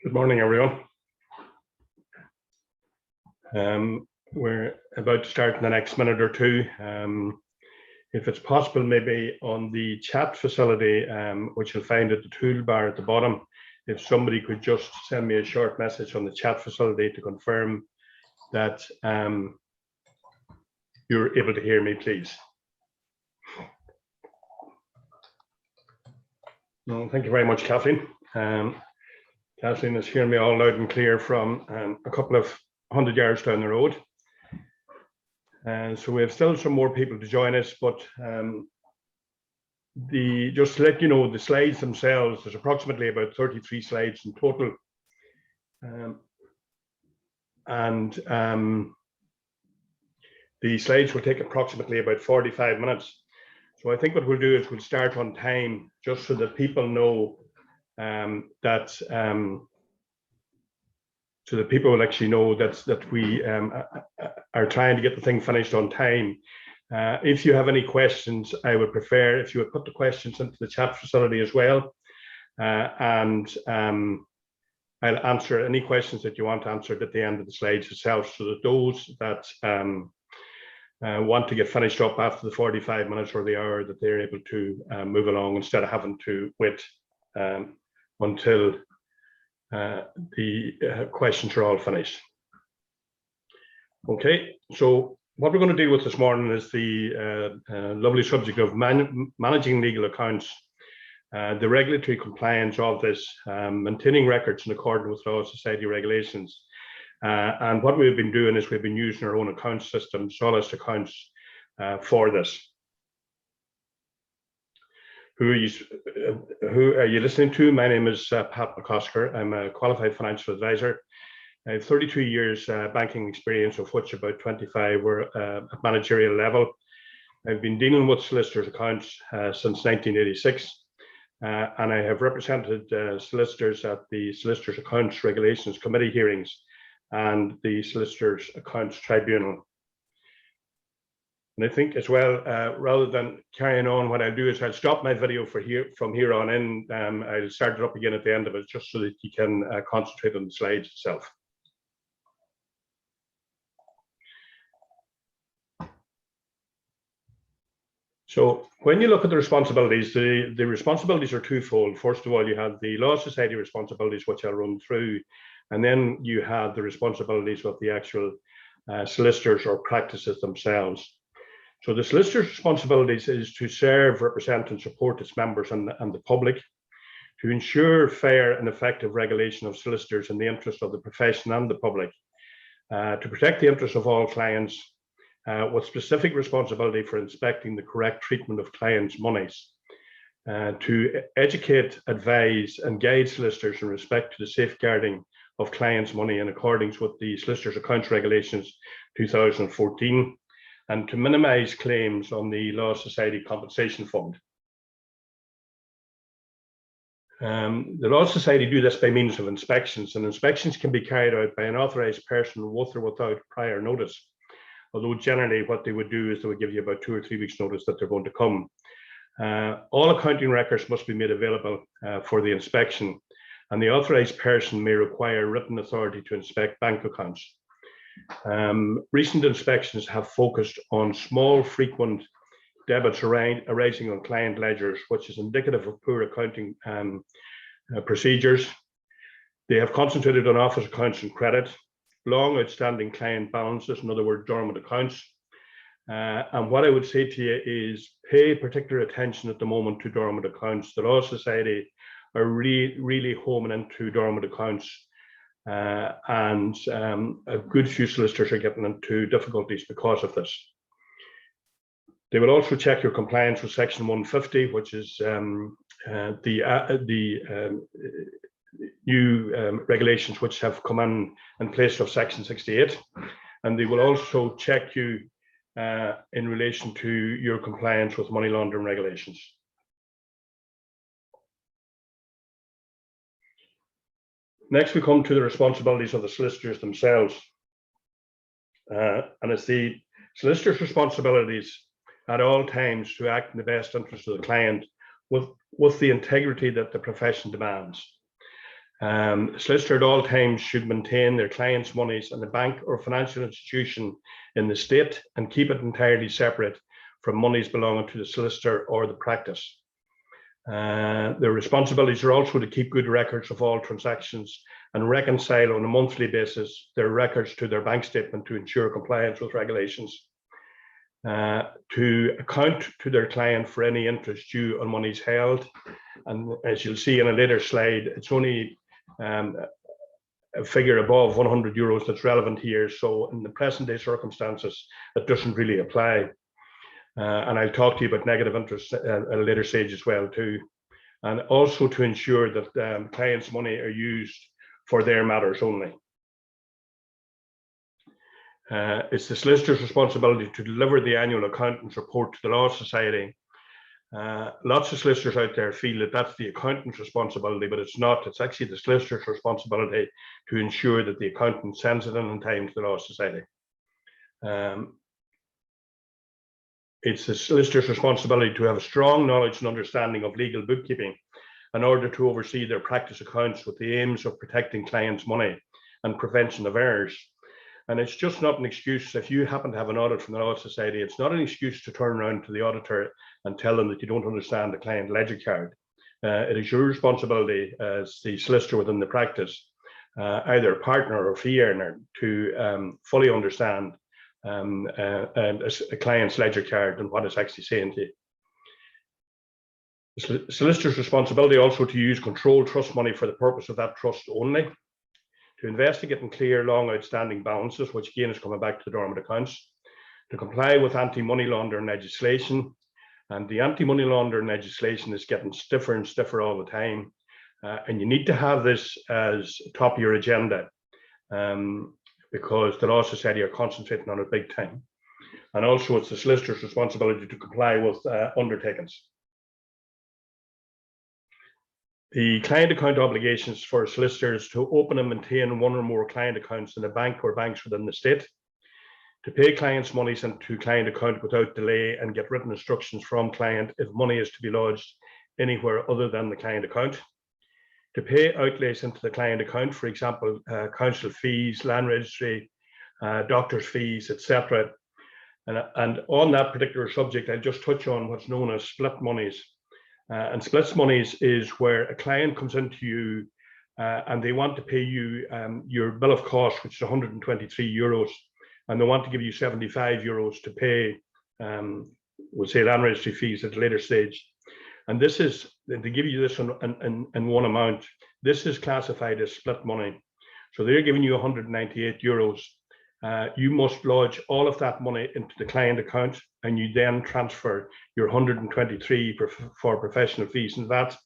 Good morning, everyone. We're about to start in the next minute or two. If it's possible, maybe on the chat facility, which you'll find at the toolbar at the bottom, if somebody could just send me a short message on the chat facility to confirm that you're able to hear me, please. No, thank you very much, Kathleen. Kathleen is hearing me all loud and clear from a couple of 100 yards down the road. So we have still some more people to join us, but just to let you know, the slides themselves, there's approximately about 33 slides in total. The slides will take approximately about 45 minutes. So I think what we'll do is we'll start on time, just so that people know so that people will actually know that we are trying to get the thing finished on time. If you have any questions, I would prefer if you would put the questions into the chat facility as well, and I'll answer any questions that you want answered at the end of the slides itself, so that those that want to get finished up after the 45 minutes or the hour, that they're able to move along instead of having to wait until the questions are all finished. Okay, so what we're going to deal with this morning is the lovely subject of managing legal accounts, the regulatory compliance of this, maintaining records in accordance with law society regulations. And what we've been doing is we've been using our own account system, Sol-est accounts, for this. Who are you listening to? My name is Pat McCosker. I'm a qualified financial advisor. I have 32 years banking experience, of which about 25 were at managerial level. I've been dealing with solicitors accounts since 1986, and I have represented solicitors at the Solicitors Accounts Regulations Committee hearings and the Solicitors Accounts Tribunal. And I think as well, rather than carrying on, what I'll do is I'll stop my video from here on in. I'll start it up again at the end of it, just so that you can concentrate on the slides itself. So when you look at the responsibilities, the responsibilities are twofold. First of all, you have the law society responsibilities, which I'll run through, and then you have the responsibilities of the actual solicitors or practices themselves. So the solicitor's responsibilities is to serve, represent and support its members and the public, to ensure fair and effective regulation of solicitors in the interest of the profession and the public, to protect the interests of all clients, with specific responsibility for inspecting the correct treatment of clients' monies, to educate, advise and guide solicitors in respect to the safeguarding of clients' money in accordance with the Solicitors Accounts Regulations 2014, and to minimise claims on the Law Society Compensation Fund. The Law Society do this by means of inspections, and inspections can be carried out by an authorised person with or without prior notice. Although generally what they would do is they would give you about 2 or 3 weeks notice that they're going to come. All accounting records must be made available for the inspection, and the authorised person may require written authority to inspect bank accounts. Recent inspections have focused on small frequent debits arising on client ledgers, which is indicative of poor accounting procedures. They have concentrated on office accounts and credit, long outstanding client balances, in other words, dormant accounts. And what I would say to you is pay particular attention at the moment to dormant accounts. The Law Society are really homing into dormant accounts. And a good few solicitors are getting into difficulties because of this. They will also check your compliance with Section 150, which is the new regulations which have come in place of Section 68. And they will also check you in relation to your compliance with money laundering regulations. Next, we come to the responsibilities of the solicitors themselves. And it's the solicitor's responsibilities at all times to act in the best interest of the client with the integrity that the profession demands. Solicitor at all times should maintain their clients' monies in the bank or financial institution in the state and keep it entirely separate from monies belonging to the solicitor or the practice. Their responsibilities are also to keep good records of all transactions and reconcile on a monthly basis their records to their bank statement to ensure compliance with regulations. To account to their client for any interest due on monies held. And as you'll see in a later slide, it's only a figure above 100 euros that's relevant here. So in the present day circumstances, it doesn't really apply. And I'll talk to you about negative interest at a later stage as well too. And also to ensure that clients' money are used for their matters only. It's the solicitor's responsibility to deliver the annual accountant's report to the Law Society. Lots of solicitors out there feel that that's the accountant's responsibility, but it's not. It's actually the solicitor's responsibility to ensure that the accountant sends it in time to the Law Society. It's the solicitor's responsibility to have a strong knowledge and understanding of legal bookkeeping in order to oversee their practice accounts with the aims of protecting clients' money and prevention of errors. And it's just not an excuse. If you happen to have an audit from the Law Society, it's not an excuse to turn around to the auditor and tell them that you don't understand the client ledger card. It is your responsibility as the solicitor within the practice, either partner or fee earner, to fully understand a client's ledger card and what it's actually saying to you. The solicitor's responsibility also to use controlled trust money for the purpose of that trust only, to investigate and clear long outstanding balances, which again is coming back to the dormant accounts, to comply with anti-money laundering legislation. And the anti-money laundering legislation is getting stiffer and stiffer all the time. And you need to have this as top of your agenda because the Law Society are concentrating on it big time. And also it's the solicitor's responsibility to comply with undertakings. The client account obligations for solicitors to open and maintain one or more client accounts in a bank or banks within the state, to pay clients' monies into client account without delay and get written instructions from client if money is to be lodged anywhere other than the client account, to pay outlays into the client account, for example, council fees, land registry, doctor's fees, etc. And on that particular subject, I'll just touch on what's known as split monies. And split monies is where a client comes into you and they want to pay you your bill of cost, which is 123 euros, and they want to give you 75 euros to pay, we'll say, land registry fees at a later stage. And this is, they give you this in one amount. This is classified as split money. So they're giving you 198 euros. You must lodge all of that money into the client account, and you then transfer your 123 for professional fees and VAT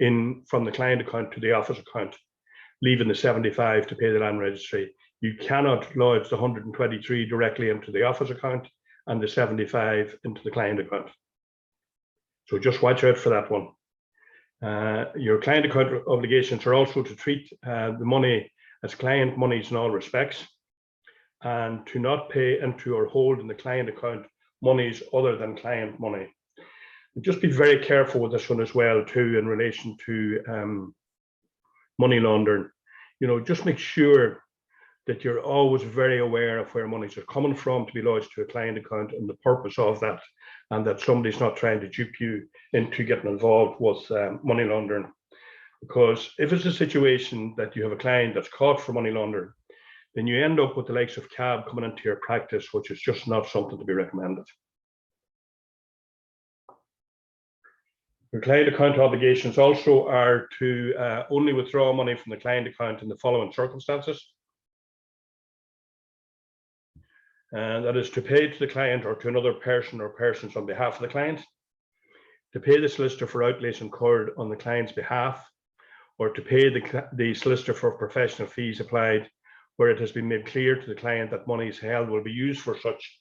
in from the client account to the office account, leaving the 75 to pay the land registry. You cannot lodge the 123 directly into the office account and the 75 into the client account. So just watch out for that one. Your client account obligations are also to treat the money as client monies in all respects, and to not pay into or hold in the client account monies other than client money. And just be very careful with this one as well too in relation to money laundering. You know, just make sure that you're always very aware of where monies are coming from to be lodged to a client account and the purpose of that, and that somebody's not trying to dupe you into getting involved with money laundering. Because if it's a situation that you have a client that's caught for money laundering, then you end up with the likes of CAB coming into your practice, which is just not something to be recommended. Your client account obligations also are to only withdraw money from the client account in the following circumstances. And that is to pay to the client or to another person or persons on behalf of the client, to pay the solicitor for outlays incurred on the client's behalf, or to pay the solicitor for professional fees applied where it has been made clear to the client that monies held will be used for such,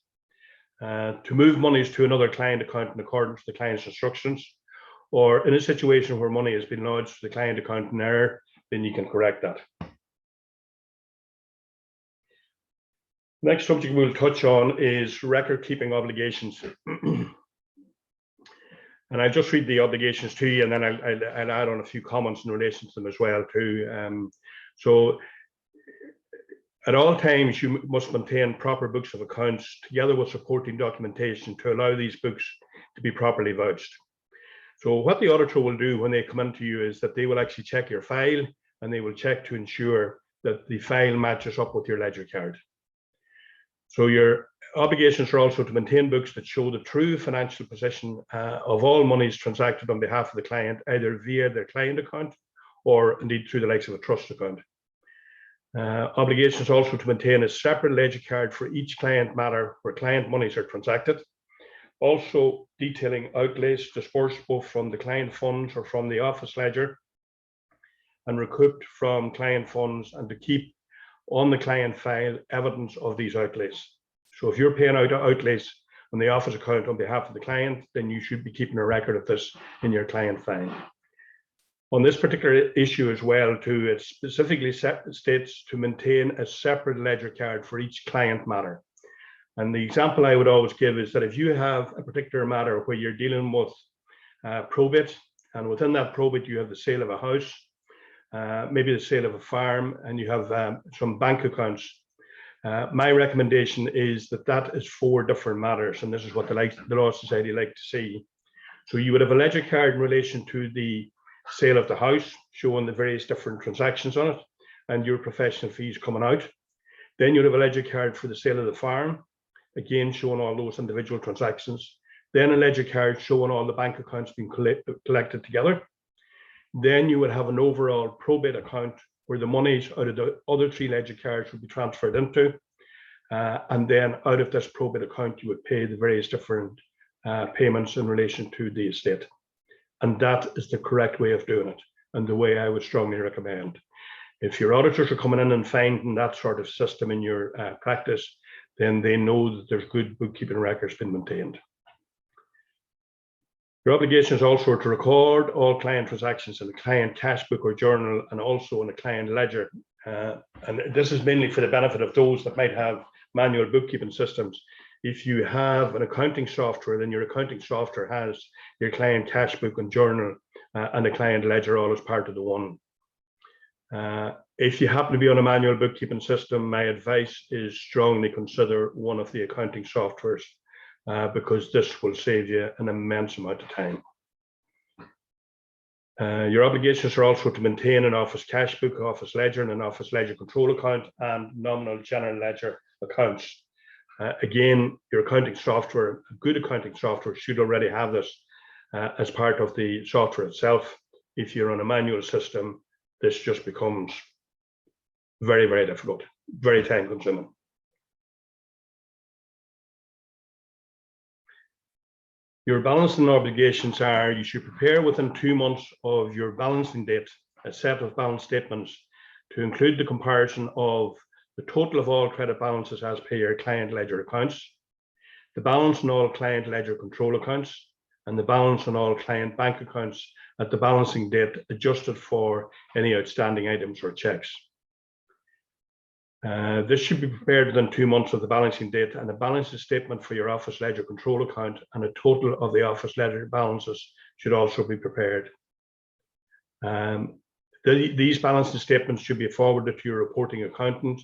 to move monies to another client account in accordance with the client's instructions, or in a situation where money has been lodged to the client account in error, then you can correct that. Next subject we'll touch on is record keeping obligations. And I'll just read the obligations to you, and then I'll add on a few comments in relation to them as well too. So at all times, you must maintain proper books of accounts together with supporting documentation to allow these books to be properly vouched. So what the auditor will do when they come into you is that they will actually check your file, and they will check to ensure that the file matches up with your ledger card. So your obligations are also to maintain books that show the true financial position of all monies transacted on behalf of the client, either via their client account or indeed through the likes of a trust account. Obligations also to maintain a separate ledger card for each client matter where client monies are transacted. Also detailing outlays disbursed both from the client funds or from the office ledger and recouped from client funds, and to keep on the client file evidence of these outlays. So if you're paying out outlays on the office account on behalf of the client, then you should be keeping a record of this in your client file. On this particular issue as well too, it specifically states to maintain a separate ledger card for each client matter. And the example I would always give is that if you have a particular matter where you're dealing with probate, and within that probate you have the sale of a house, maybe the sale of a farm, and you have some bank accounts, my recommendation is that that is 4 different matters, and this is what the Law Society like to see. So you would have a ledger card in relation to the sale of the house, showing the various different transactions on it and your professional fees coming out. Then you'd have a ledger card for the sale of the farm, again showing all those individual transactions. Then a ledger card showing all the bank accounts being collected together. Then you would have an overall probate account where the monies out of the other 3 ledger cards would be transferred into. And then out of this probate account, you would pay the various different payments in relation to the estate. And that is the correct way of doing it, and the way I would strongly recommend. If your auditors are coming in and finding that sort of system in your practice, then they know that there's good bookkeeping records being maintained. Your obligation is also to record all client transactions in a client cash book or journal, and also in a client ledger. And this is mainly for the benefit of those that might have manual bookkeeping systems. If you have an accounting software, then your accounting software has your client cash book and journal and the client ledger all as part of the one. If you happen to be on a manual bookkeeping system, my advice is strongly consider one of the accounting softwares, because this will save you an immense amount of time. Your obligations are also to maintain an office cash book, office ledger, and an office ledger control account, and nominal general ledger accounts. Again, your accounting software, good accounting software, should already have this as part of the software itself. If you're on a manual system, this just becomes very, very difficult, very time consuming. Your balancing obligations are: you should prepare within 2 months of your balancing date a set of balance statements to include the comparison of the total of all credit balances as per your client ledger accounts, the balance on all client ledger control accounts, and the balance on all client bank accounts at the balancing date, adjusted for any outstanding items or checks. This should be prepared within 2 months of the balancing date, and a balancing statement for your office ledger control account and a total of the office ledger balances should also be prepared. These balancing statements should be forwarded to your reporting accountant,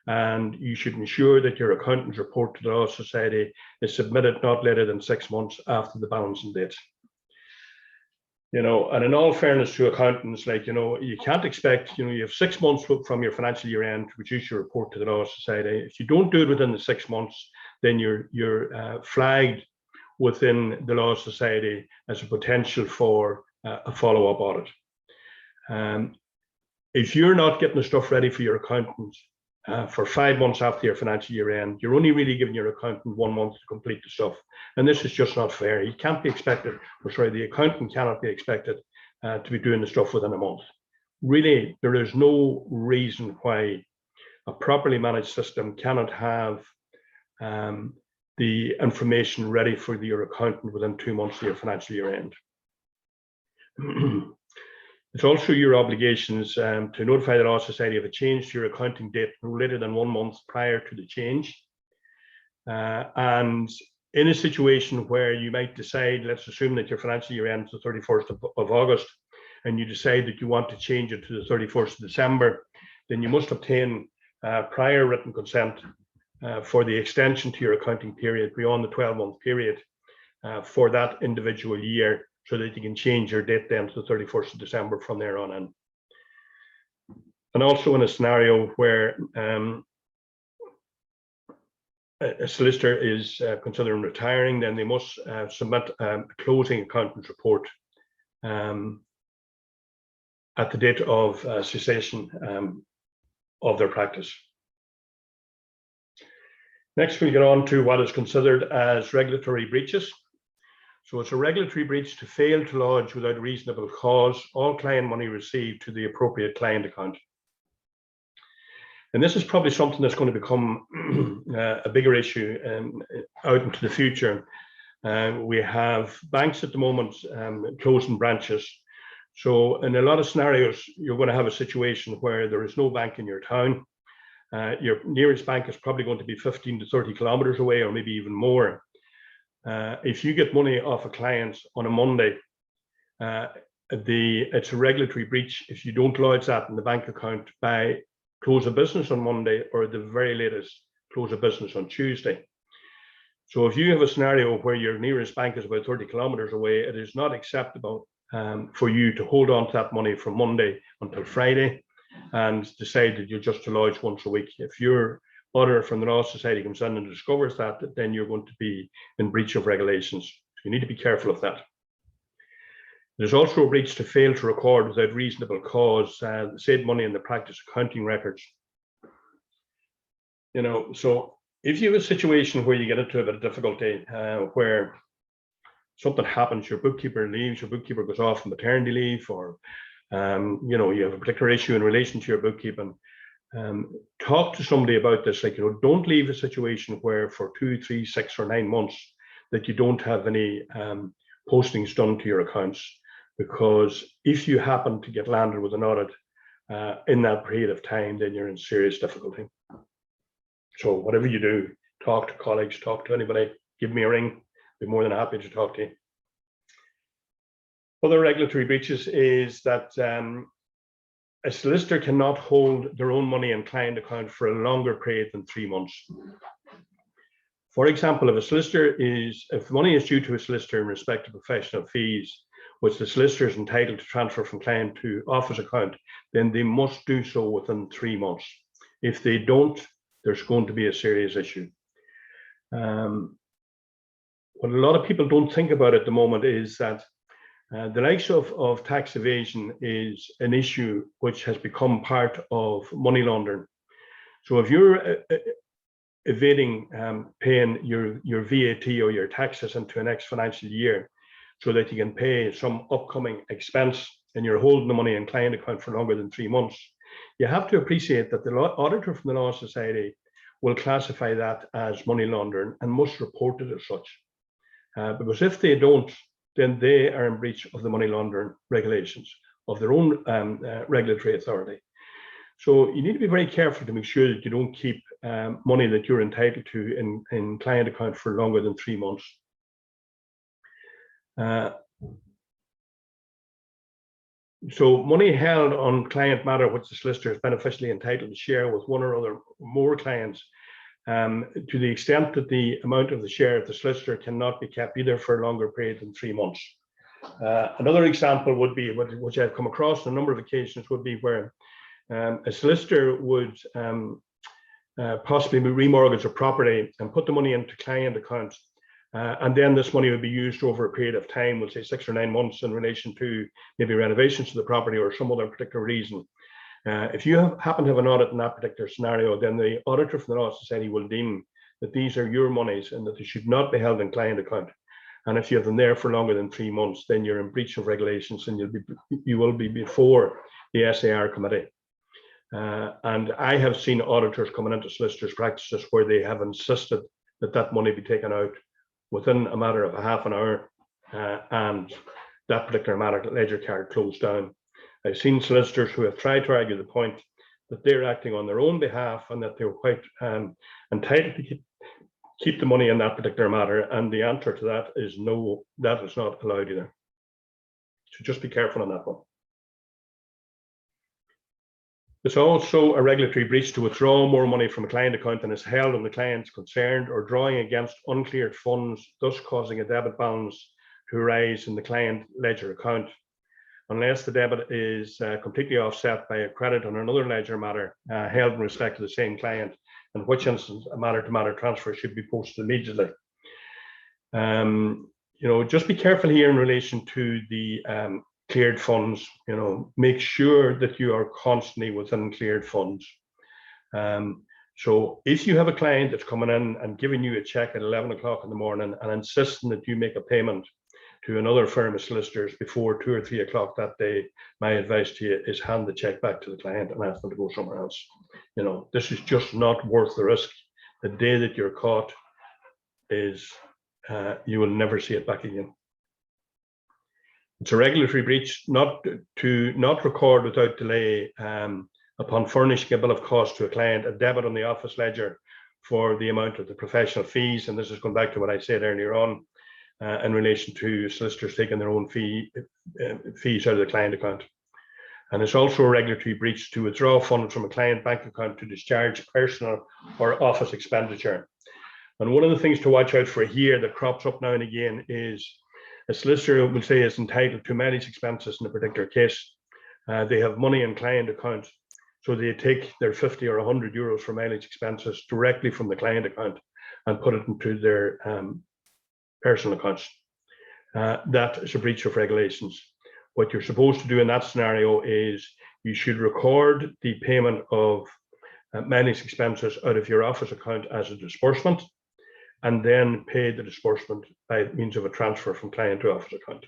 and you should ensure that your accountant's report to the Law Society is submitted not later than 6 months after the balancing date. And in all fairness to accountants, you can't expect, you have 6 months from your financial year end to produce your report to the Law Society. If you don't do it within the 6 months, then you're flagged within the Law Society as a potential for a follow-up audit. If you're not getting the stuff ready for your accountant for 5 months after your financial year end, you're only really giving your accountant 1 month to complete the stuff. And this is just not fair. He can't be expected, the accountant cannot be expected to be doing the stuff within a month. Really, there is no reason why a properly managed system cannot have the information ready for your accountant within 2 months of your financial year end. It's also your obligations to notify the Law Society of a change to your accounting date no later than 1 month prior to the change. And in a situation where you might decide, let's assume that your financial year ends the 31st of August, and you decide that you want to change it to the 31st of December, then you must obtain prior written consent for the extension to your accounting period beyond the 12-month period for that individual year, so that you can change your date then to the 31st of December from there on in. And also in a scenario where a solicitor is considering retiring, then they must submit a closing accountant's report at the date of cessation of their practice. Next, we'll get on to what is considered as regulatory breaches. So it's a regulatory breach to fail to lodge without reasonable cause all client money received to the appropriate client account. And this is probably something that's going to become a bigger issue out into the future. We have banks at the moment closing branches. So in a lot of scenarios, you're going to have a situation where there is no bank in your town. Your nearest bank is probably going to be 15 to 30 kilometers away, or maybe even more. If you get money off a client on a Monday, it's a regulatory breach if you don't lodge that in the bank account by close of business on Monday, or at the very latest close of business on Tuesday. So if you have a scenario where your nearest bank is about 30 kilometers away, it is not acceptable for you to hold on to that money from Monday until Friday and decide that you're just to lodge once a week. If your auditor from the Law Society comes in and discovers that, then you're going to be in breach of regulations. So you need to be careful of that. There's also a breach to fail to record without reasonable cause said money in the practice accounting records. You know, so if you have a situation where you get into a bit of difficulty, where something happens, your bookkeeper leaves, your bookkeeper goes off on maternity leave, or you know, you have a particular issue in relation to your bookkeeping, talk to somebody about this. Like, you know, don't leave a situation where for 2, 3, 6, or 9 months that you don't have any postings done to your accounts, because if you happen to get landed with an audit in that period of time, then you're in serious difficulty. So whatever you do, talk to colleagues, talk to anybody, give me a ring, be more than happy to talk to you. Other regulatory breaches is that a solicitor cannot hold their own money in client account for a longer period than 3 months. For example, if money is due to a solicitor in respect of professional fees, which the solicitor is entitled to transfer from client to office account, then they must do so within 3 months. If they don't, there's going to be a serious issue. What a lot of people don't think about at the moment is that the likes of tax evasion is an issue which has become part of money laundering. So if you're evading paying your VAT or your taxes into a next financial year so that you can pay some upcoming expense, and you're holding the money in client account for longer than 3 months, you have to appreciate that the auditor from the Law Society will classify that as money laundering and must report it as such. Because if they don't, then they are in breach of the money laundering regulations of their own regulatory authority. So you need to be very careful to make sure that you don't keep money that you're entitled to in client account for longer than 3 months. So money held on client matter which the solicitor is beneficially entitled to share with one or more clients, to the extent that the amount of the share of the solicitor cannot be kept either for a longer period than 3 months. Another example would be, which I've come across on a number of occasions, would be where a solicitor would possibly remortgage a property and put the money into client accounts, and then this money would be used over a period of time, we'll say 6 or 9 months, in relation to maybe renovations to the property or some other particular reason. If you happen to have an audit in that particular scenario, then the auditor from the Law Society will deem that these are your monies and that they should not be held in client account. And if you have them there for longer than 3 months, then you're in breach of regulations, and you will be before the SAR committee. And I have seen auditors coming into solicitors' practices where they have insisted that that money be taken out within a matter of a half an hour, and that particular matter, ledger card, closed down. I've seen solicitors who have tried to argue the point that they're acting on their own behalf and that they're quite entitled keep the money in that particular matter? And the answer to that is no, that is not allowed either. So just be careful on that one. It's also a regulatory breach to withdraw more money from a client account than is held on the client's concerned, or drawing against uncleared funds, thus causing a debit balance to arise in the client ledger account, unless the debit is completely offset by a credit on another ledger matter held in respect to the same client, in which instance a matter-to-matter transfer should be posted immediately. Just be careful here in relation to the cleared funds. Make sure that you are constantly within cleared funds. So if you have a client that's coming in and giving you a check at 11 o'clock in the morning and insisting that you make a payment to another firm of solicitors before 2 or 3 o'clock that day, my advice to you is hand the check back to the client and ask them to go somewhere else. This is just not worth the risk. The day that you're caught is you will never see it back again. It's a regulatory breach not record without delay upon furnishing a bill of cost to a client a debit on the office ledger for the amount of the professional fees. And this is going back to what I said earlier on in relation to solicitors taking their own fees out of the client account. And it's also a regulatory breach to withdraw funds from a client bank account to discharge personal or office expenditure. And one of the things to watch out for here that crops up now and again is a solicitor will say is entitled to manage expenses in a particular case. They have money in client account, so they take their 50 or 100 euros for mileage expenses directly from the client account and put it into their personal accounts. That is a breach of regulations. What you're supposed to do in that scenario is you should record the payment of mileage expenses out of your office account as a disbursement, and then pay the disbursement by means of a transfer from client to office account.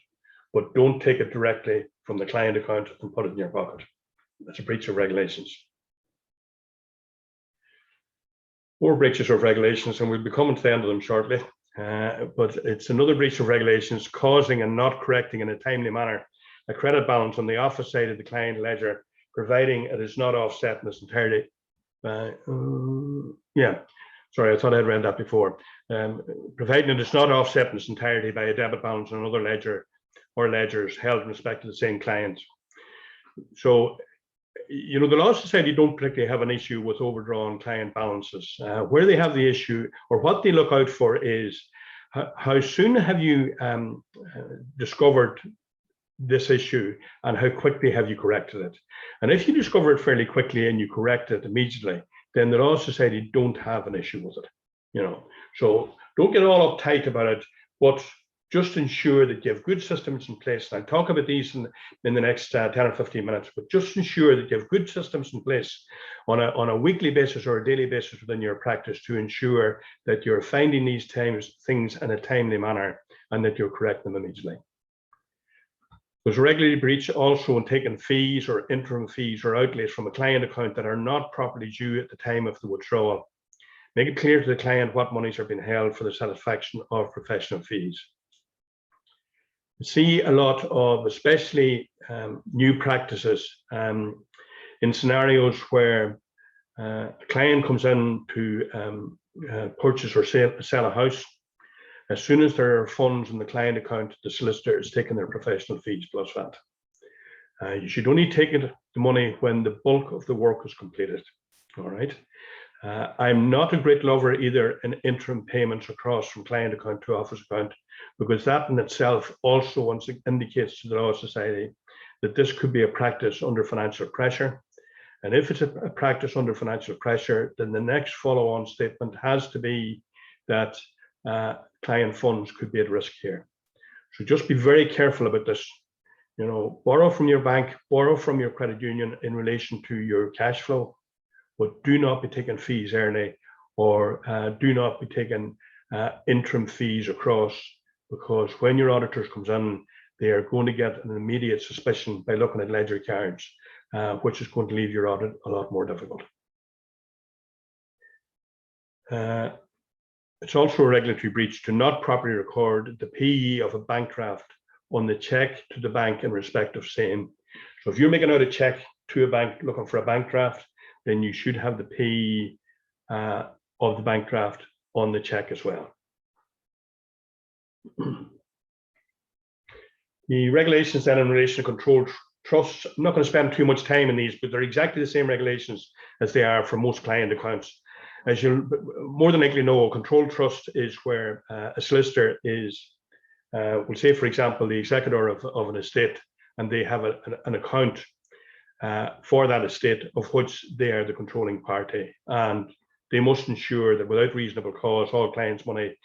But don't take it directly from the client account and put it in your pocket. That's a breach of regulations. More breaches of regulations, and we'll be coming to the end of them shortly. But it's another breach of regulations causing and not correcting in a timely manner a credit balance on the office side of the client ledger, providing it is not offset in its entirety. Sorry, I thought I'd read that before. Providing it is not offset in its entirety by a debit balance on another ledger or ledgers held in respect to the same client. So, the Law Society don't particularly have an issue with overdrawn client balances. Where they have the issue, or what they look out for, is how soon have you discovered this issue and how quickly have you corrected it. And if you discover it fairly quickly and you correct it immediately, then the Law Society don't have an issue with it. So don't get all uptight about it, but just ensure that you have good systems in place. And I'll talk about these in the next 10 or 15 minutes, but just ensure that you have good systems in place on a weekly basis or a daily basis within your practice to ensure that you're finding these things in a timely manner and that you're correcting them immediately. There's a regulatory breach also in taking fees or interim fees or outlays from a client account that are not properly due at the time of the withdrawal. Make it clear to the client what monies are being held for the satisfaction of professional fees. We see a lot of, especially new practices in scenarios where a client comes in to purchase or sell a house. As soon as there are funds in the client account, the solicitor is taking their professional fees plus VAT. You should only take the money when the bulk of the work is completed. All right. I'm not a great lover either in interim payments across from client account to office account, because that in itself also indicates to the Law Society that this could be a practice under financial pressure. And if it's a practice under financial pressure, then the next follow-on statement has to be that client funds could be at risk here. So just be very careful about this. Borrow from your bank, borrow from your credit union in relation to your cash flow, but do not be taking fees early, or do not be taking interim fees across, because when your auditors comes in, they are going to get an immediate suspicion by looking at ledger cards, which is going to leave your audit a lot more difficult. It's also a regulatory breach to not properly record the PE of a bank draft on the check to the bank in respect of same. So if you're making out a check to a bank looking for a bank draft, then you should have the PE of the bank draft on the check as well. The regulations then in relation to controlled trusts, I'm not going to spend too much time in these, but they're exactly the same regulations as they are for most client accounts. As you'll more than likely know, a controlled trust is where a solicitor is, we'll say, for example, the executor of an estate, and they have an account for that estate of which they are the controlling party. And they must ensure that without reasonable cause, all clients' money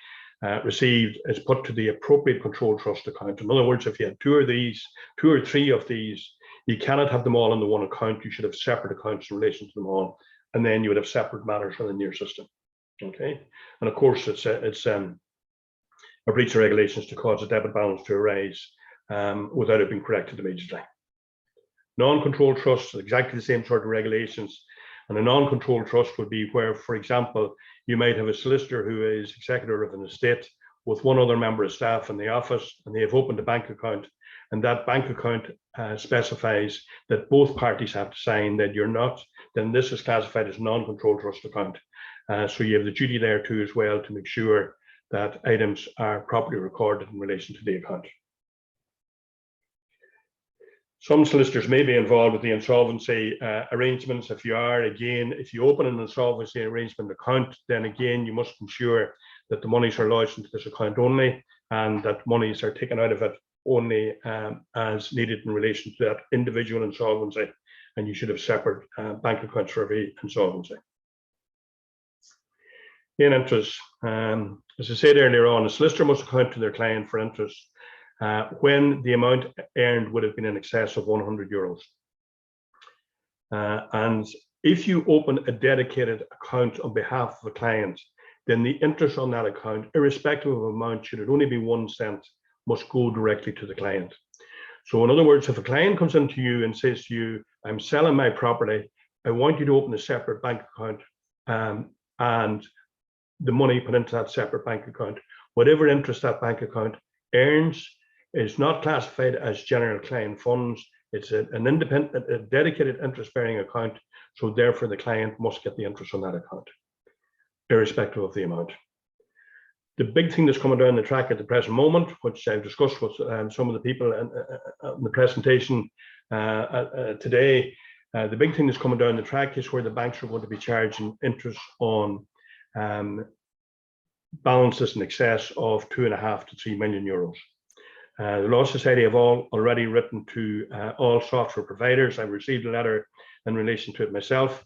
received is put to the appropriate controlled trust account. In other words, if you had two or three of these, you cannot have them all in the one account. You should have separate accounts in relation to them all, and then you would have separate matters within your system. Okay, and of course, it's a breach of regulations to cause a debit balance to arise without it being corrected immediately. Non-controlled trusts are exactly the same sort of regulations. And a non-controlled trust would be where, for example, you might have a solicitor who is executor of an estate with one other member of staff in the office, and they have opened a bank account, and that bank account specifies that both parties have to sign that you're not, then this is classified as non-controlled trust account. So you have the duty there too as well to make sure that items are properly recorded in relation to the account. Some solicitors may be involved with the insolvency arrangements. If you are, again, if you open an insolvency arrangement account, then again, you must ensure that the monies are lodged into this account only, and that monies are taken out of it only as needed in relation to that individual insolvency. And you should have separate bank accounts for every insolvency. In interest, as I said earlier on, a solicitor must account to their client for interest when the amount earned would have been in excess of €100. And if you open a dedicated account on behalf of a client, then the interest on that account, irrespective of amount, should it only be 1 cent, must go directly to the client. So in other words, if a client comes into you and says to you, I'm selling my property, I want you to open a separate bank account and the money put into that separate bank account, whatever interest that bank account earns is not classified as general client funds. It's an independent, a dedicated interest-bearing account. So therefore, the client must get the interest on that account, irrespective of the amount. The big thing that's coming down the track at the present moment, which I've discussed with some of the people in the presentation today, the big thing that's coming down the track is where the banks are going to be charging interest on balances in excess of €2.5 to €3 million. The Law Society have already written to all software providers. I've received a letter in relation to it myself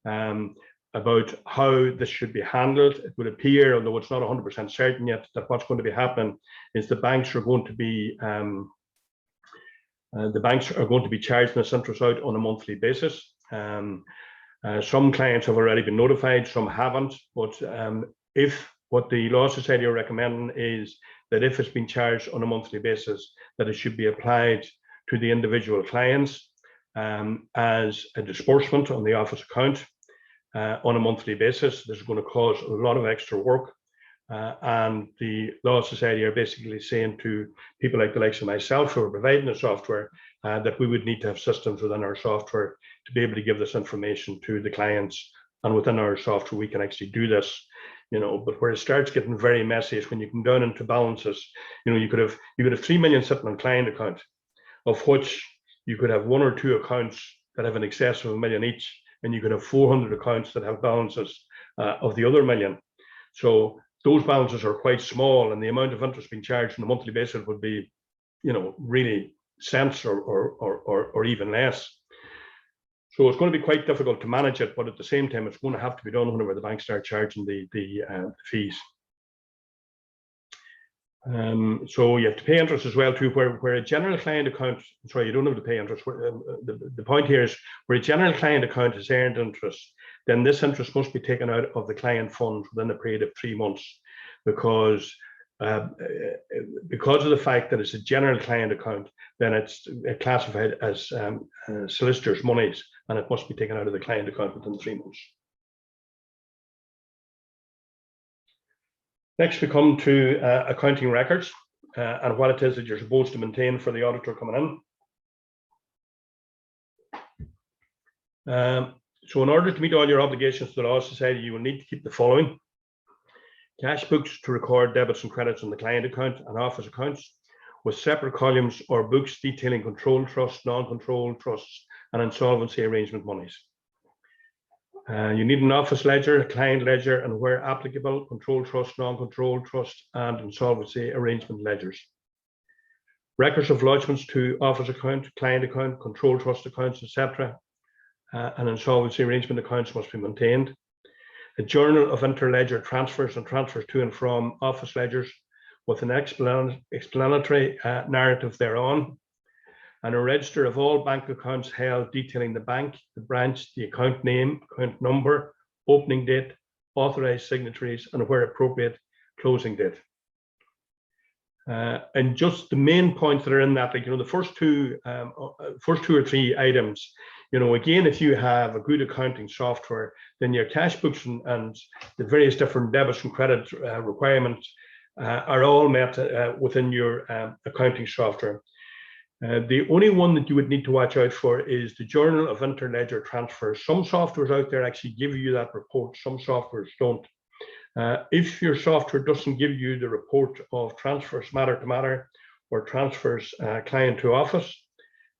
about how this should be handled. It would appear, although it's not 100% certain yet, that what's going to be happening is the banks are going to be charging this interest out on a monthly basis. Some clients have already been notified, some haven't. But if what the Law Society are recommending is that if it's been charged on a monthly basis, that it should be applied to the individual clients as a disbursement on the office account on a monthly basis. This is going to cause a lot of extra work. And the Law Society are basically saying to people like the likes of myself who are providing the software that we would need to have systems within our software to be able to give this information to the clients. And within our software, we can actually do this. But where it starts getting very messy is when you come down into balances. You could have $3 million sitting on client account, of which you could have 1 or 2 accounts that have an excess of $1 million each, and you could have 400 accounts that have balances of the other $1 million. So those balances are quite small, and the amount of interest being charged on a monthly basis would be, really cents or even less. So it's going to be quite difficult to manage it, but at the same time, it's going to have to be done whenever the banks start charging the fees. So you have to pay interest as well too, where a general client account, sorry, you don't have to pay interest. The point here is where a general client account has earned interest, then this interest must be taken out of the client funds within a period of 3 months, because of the fact that it's a general client account, then it's classified as solicitors' monies, and it must be taken out of the client account within 3 months. Next, we come to accounting records and what it is that you're supposed to maintain for the auditor coming in. So in order to meet all your obligations to the Law Society, you will need to keep the following. Cash books to record debits and credits on the client account and office accounts, with separate columns or books detailing controlled trusts, non-controlled trusts, and insolvency arrangement monies. You need an office ledger, a client ledger, and where applicable, controlled trust, non-controlled trust, and insolvency arrangement ledgers. Records of lodgements to office account, client account, controlled trust accounts, etc., and insolvency arrangement accounts must be maintained. A journal of interledger transfers and transfers to and from office ledgers with an explanatory narrative thereon, and a register of all bank accounts held detailing the bank, the branch, the account name, account number, opening date, authorized signatories, and where appropriate, closing date. And just the main points that are in that, like, the first two or three items, again, if you have a good accounting software, then your cash books and the various different debits and credit requirements are all met within your accounting software. The only one that you would need to watch out for is the journal of interledger transfers. Some softwares out there actually give you that report, some softwares don't. If your software doesn't give you the report of transfers matter to matter or transfers client to office,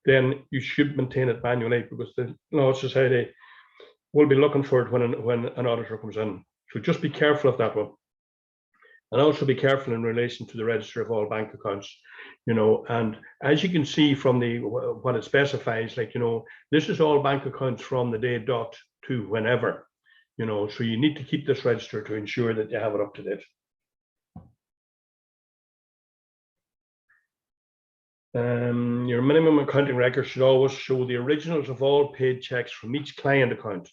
then you should maintain it manually, because the Law Society will be looking for it when an auditor comes in. So just be careful of that one. And also be careful in relation to the register of all bank accounts, and as you can see from what it specifies, this is all bank accounts from the day dot to whenever. So you need to keep this register to ensure that you have it up to date. Your minimum accounting record should always show the originals of all paid checks from each client account,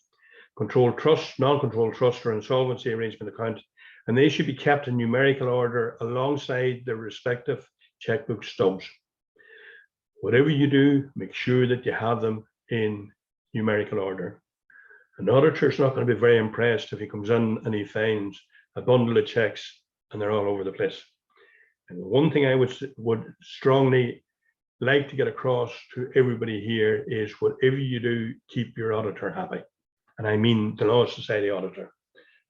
controlled trust, non-controlled trust, or insolvency arrangement account, and they should be kept in numerical order alongside their respective checkbook stubs. Whatever you do, make sure that you have them in numerical order. An auditor is not going to be very impressed if he comes in and he finds a bundle of checks and they're all over the place. And the one thing I would strongly like to get across to everybody here is, whatever you do, keep your auditor happy. And I mean the Law Society auditor.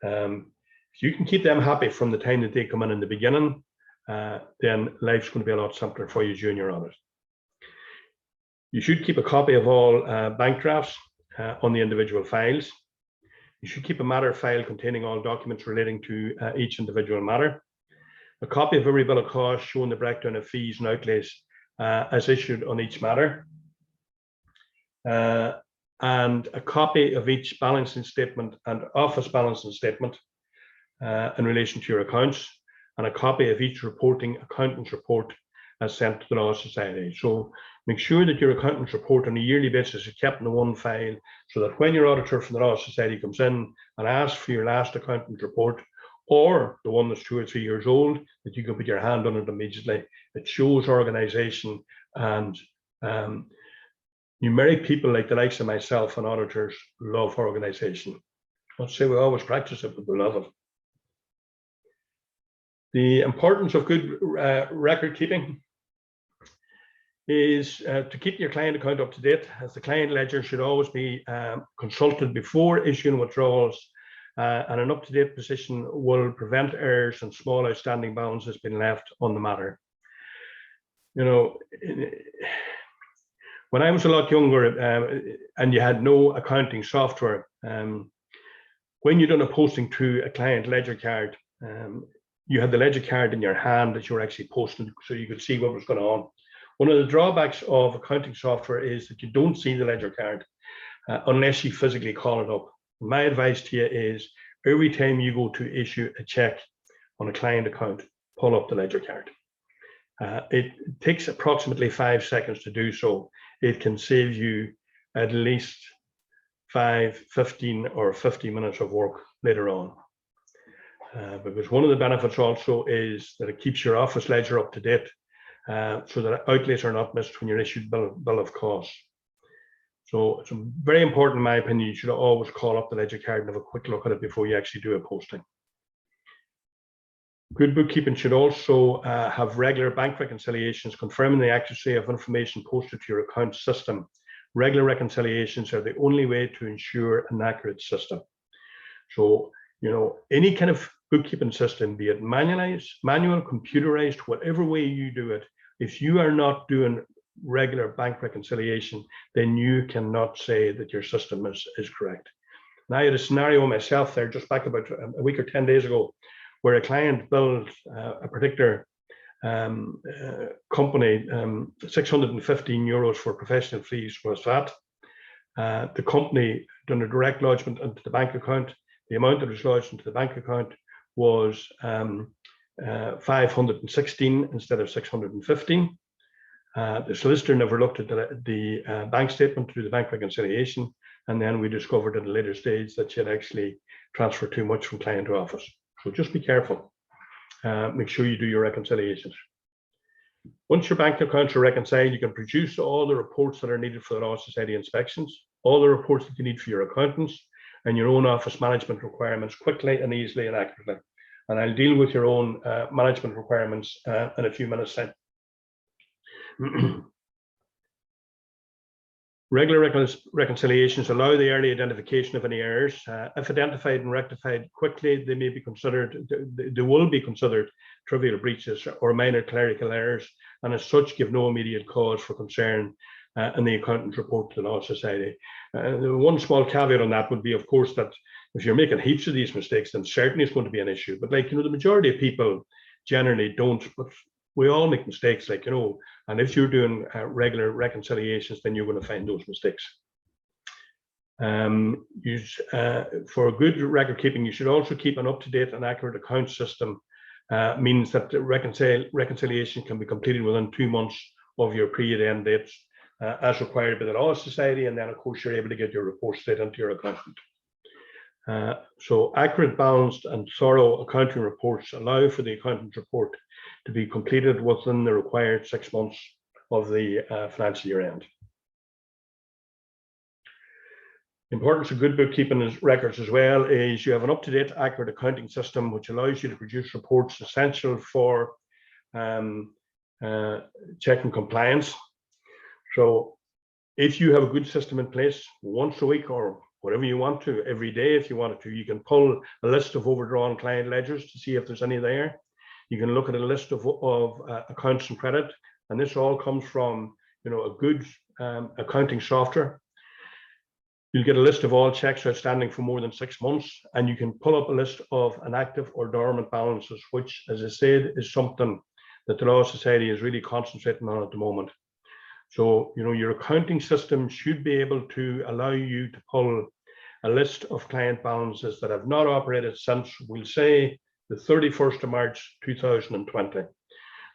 If you can keep them happy from the time that they come in the beginning, then life's going to be a lot simpler for you during your audit. You should keep a copy of all bank drafts on the individual files. You should keep a matter file containing all documents relating to each individual matter. A copy of every bill of cost showing the breakdown of fees and outlays as issued on each matter. And a copy of each balancing statement and office balancing statement in relation to your accounts, and a copy of each reporting accountant's report as sent to the Law Society. So make sure that your accountant's report on a yearly basis is kept in the one file, so that when your auditor from the Law Society comes in and asks for your last accountant's report, or the one that's 2 or 3 years old, that you can put your hand on it immediately. It shows organization, and numeric people like the likes of myself and auditors love organization. Let's say we always practice it, but we love it. The importance of good record keeping is to keep your client account up to date, as the client ledger should always be consulted before issuing withdrawals, and an up-to-date position will prevent errors and small outstanding balances being left on the matter. When I was a lot younger and you had no accounting software, when you done a posting to a client ledger card, you had the ledger card in your hand that you were actually posting, so you could see what was going on. One of the drawbacks of accounting software is that you don't see the ledger card unless you physically call it up. My advice to you is, every time you go to issue a check on a client account, pull up the ledger card. It takes approximately 5 seconds to do so. It can save you at least 5, 15, or 50 minutes of work later on. Because one of the benefits also is that it keeps your office ledger up to date, so that outlays are not missed when you're issued bill of costs. So it's very important, in my opinion, you should always call up the ledger card and have a quick look at it before you actually do a posting. Good bookkeeping should also have regular bank reconciliations confirming the accuracy of information posted to your account system. Regular reconciliations are the only way to ensure an accurate system. So any kind of bookkeeping system, be it manual, computerized, whatever way you do it, if you are not doing regular bank reconciliation, then you cannot say that your system is correct. And I had a scenario myself there just back about a week or 10 days ago, where a client billed a particular company €615 for professional fees was that. The company done a direct lodgement into the bank account. The amount that was lodged into the bank account was 516 instead of 615. The solicitor never looked at the bank statement through the bank reconciliation, and then we discovered at a later stage that she had actually transferred too much from client to office. So just be careful. Make sure you do your reconciliations. Once your bank accounts are reconciled, you can produce all the reports that are needed for the Law Society inspections, all the reports that you need for your accountants and your own office management requirements quickly and easily and accurately. And I'll deal with your own management requirements in a few minutes' time. Regular reconciliations allow the early identification of any errors. If identified and rectified quickly, they will be considered trivial breaches or minor clerical errors, and as such give no immediate cause for concern in the accountant's report to the Law Society. One small caveat on that would be, of course, that if you're making heaps of these mistakes, then certainly it's going to be an issue. But the majority of people generally don't, but we all make mistakes, and if you're doing regular reconciliations, then you're going to find those mistakes. For good record keeping, you should also keep an up-to-date and accurate account system. Means that the reconciliation can be completed within 2 months of your period end dates, as required by the Law Society, and then of course you're able to get your report straight into your accountant. So accurate, balanced and thorough accounting reports allow for the accountant's report to be completed within the required 6 months of the financial year end. Importance of good bookkeeping records as well is you have an up-to-date, accurate accounting system which allows you to produce reports essential for checking compliance. So if you have a good system in place, once a week or whatever you want to, every day if you wanted to, you can pull a list of overdrawn client ledgers to see if there's any there. You can look at a list of accounts and credit, and this all comes from a good accounting software. You'll get a list of all checks outstanding for more than 6 months, and you can pull up a list of inactive or dormant balances, which, as I said, is something that the Law Society is really concentrating on at the moment. So, your accounting system should be able to allow you to pull a list of client balances that have not operated since, we'll say, the 31st of March 2020.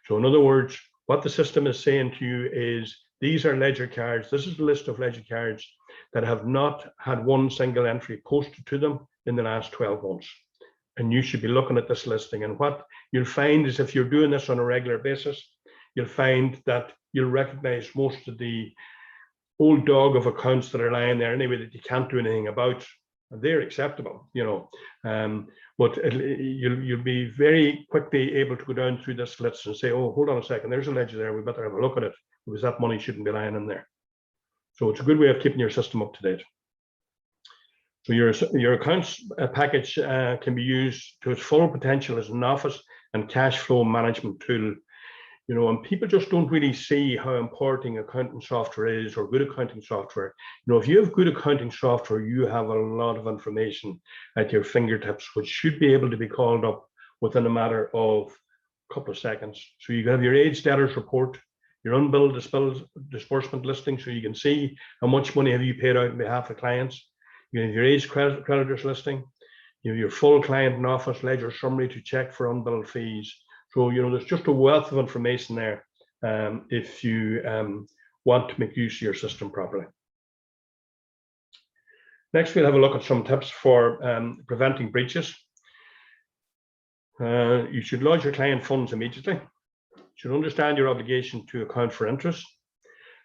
So in other words, what the system is saying to you is these are ledger cards. This is the list of ledger cards that have not had one single entry posted to them in the last 12 months. And you should be looking at this listing. And what you'll find is if you're doing this on a regular basis, you'll find that you'll recognize most of the old dog of accounts that are lying there anyway that you can't do anything about. They're acceptable, but you'll be very quickly able to go down through this list and say, oh, hold on a second, there's a ledger there, we better have a look at it, because that money shouldn't be lying in there. So it's a good way of keeping your system up to date. So your accounts package can be used to its full potential as an office and cash flow management tool. And people just don't really see how important accounting software is, or good accounting software. If you have good accounting software, you have a lot of information at your fingertips, which should be able to be called up within a matter of a couple of seconds. So you can have your aged debtors report, your unbilled disbursement listing, so you can see how much money have you paid out on behalf of clients. You have your aged creditors listing, you have your full client and office ledger summary to check for unbilled fees. So, there's just a wealth of information there if you want to make use of your system properly. Next, we'll have a look at some tips for preventing breaches. You should lodge your client funds immediately. You should understand your obligation to account for interest.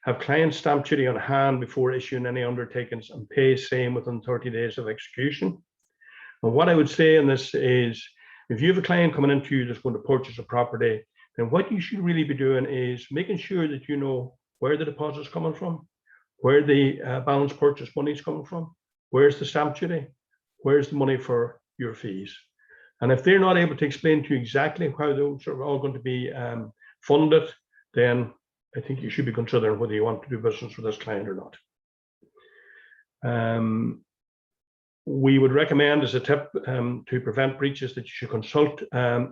Have client stamp duty on hand before issuing any undertakings, and pay same within 30 days of execution. And what I would say in this is, if you have a client coming into you that's going to purchase a property, then what you should really be doing is making sure that you know where the deposit's coming from, where the balance purchase money is coming from, where's the stamp duty, where's the money for your fees. And if they're not able to explain to you exactly how those are all going to be funded, then I think you should be considering whether you want to do business with this client or not. We would recommend as a tip to prevent breaches that you should consult